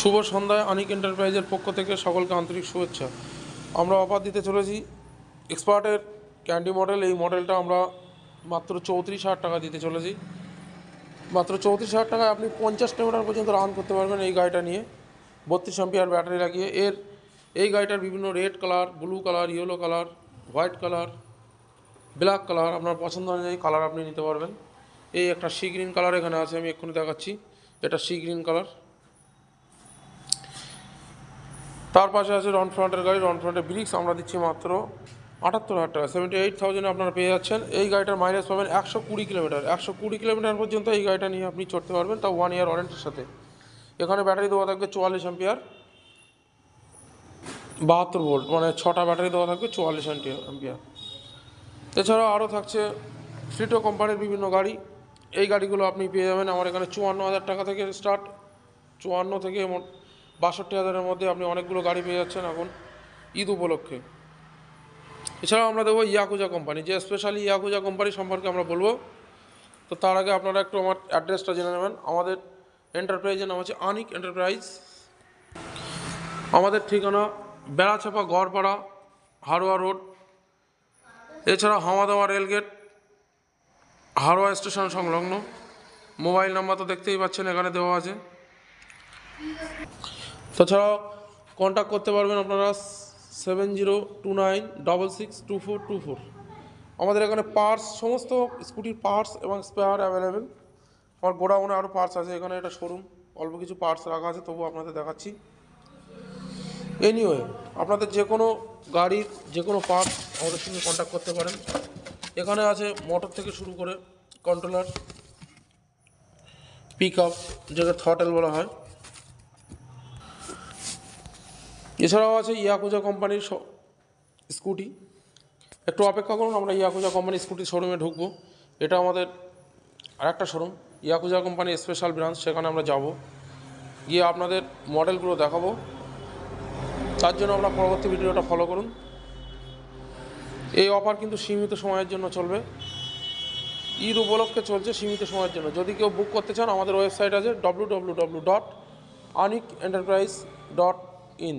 শুভ সন্ধ্যায় আনিক এন্টারপ্রাইজের পক্ষ থেকে সকলকে আন্তরিক শুভেচ্ছা। আমরা অফার দিতে চলেছি এক্সপার্টের ক্যান্ডি মডেল। এই মডেলটা আমরা মাত্র 34,000 টাকা দিতে চলেছি। মাত্র 34,000 টাকায় আপনি 50 কিলোমিটার পর্যন্ত রান করতে পারবেন এই গাড়িটা নিয়ে, 32 অ্যাম্পিয়ার ব্যাটারি লাগিয়ে। এই গাড়িটার বিভিন্ন red colour, blue colour, yellow colour, white colour, black colour, আপনার পছন্দ অনুযায়ী কালার আপনি নিতে পারবেন। এই একটা সি গ্রিন কালার এখানে আছে, আমি এক্ষুনি দেখাচ্ছি। এটা সি গ্রিন কালার। তার পাশে আছে রন ফ্রন্টের গাড়ি। রন ফ্রন্টের ব্রিক্স আমরা দিচ্ছি মাত্র 78,000 টাকা, 78,000 আপনারা পেয়ে যাচ্ছেন। এই গাড়িটার মাইলেজ পাবেন 120 কিলোমিটার। 120 কিলোমিটার পর্যন্ত এই গাড়িটা নিয়ে আপনি চড়তে পারবেন, তাও 1 ইয়ার ওয়ারেন্টির সাথে। এখানে ব্যাটারি দেওয়া থাকবে 44 অ্যাম্পিয়ার, 72 ভোল্ট, মানে 6টা ব্যাটারি দেওয়া থাকবে 44 অ্যাম্পিয়ার। এছাড়াও আরও থাকছে ফ্লিটো কোম্পানির বিভিন্ন গাড়ি। এই গাড়িগুলো আপনি পেয়ে যাবেন আমার এখানে 54,000 টাকা থেকে স্টার্ট। 54 থেকে 62,000-এর মধ্যে আপনি অনেকগুলো গাড়ি পেয়ে যাচ্ছেন এখন ঈদ উপলক্ষে। এছাড়াও আমরা দেবো ইয়াকুজা কোম্পানি, যে স্পেশালি ইয়াকুজা কোম্পানি সম্পর্কে আমরা বলবো। তো তার আগে আপনারা একটু আমার অ্যাড্রেসটা জেনে নেবেন। আমাদের এন্টারপ্রাইজের নাম হচ্ছে আনিক এন্টারপ্রাইজ। আমাদের ঠিকানা বেড়াচাপা, গড়পাড়া, হারোয়া রোড। এছাড়া হামাদাওয়া রেলগেট, হারোয়া স্টেশন সংলগ্ন। মোবাইল নাম্বার তো দেখতেই পাচ্ছেন এখানে দেওয়া আছে। তাছাড়াও কন্ট্যাক্ট করতে পারবেন আপনারা 7029662424। আমাদের এখানে পার্টস, সমস্ত স্কুটির পার্টস এবং স্পেয়ার অ্যাভেলেবেল। আমার গোডাউনে আরও পার্টস আছে, এখানে এটা শোরুম, অল্প কিছু পার্টস রাখা আছে, তবু আপনাদের দেখাচ্ছি। এনিওয়ে, আপনাদের যে কোনো গাড়ির যে কোনো পার্টস আমাদের সঙ্গে কন্ট্যাক্ট করতে পারেন। এখানে আছে মোটর থেকে শুরু করে কন্ট্রোলার, পিক আপ, যেটাকে থ্রটেল বলা হয়। এছাড়াও আছে ইয়াকুজা কোম্পানির স্কুটি। একটু অপেক্ষা করুন, আমরা ইয়াকুজা কোম্পানির স্কুটি শোরুমে ঢুকবো। এটা আমাদের আরেকটা শোরুম, ইয়াকুজা কোম্পানির স্পেশাল ব্রাঞ্চ। সেখানে আমরা যাব, গিয়ে আপনাদের মডেলগুলো দেখাবো। তার জন্য আমরা পরবর্তী ভিডিওটা ফলো করুন। এই অফার কিন্তু সীমিত সময়ের জন্য চলবে, ঈদ উপলক্ষে চলছে, সীমিত সময়ের জন্য। যদি কেউ বুক করতে চান, আমাদের ওয়েবসাইট আছে www.anikenterprise.in।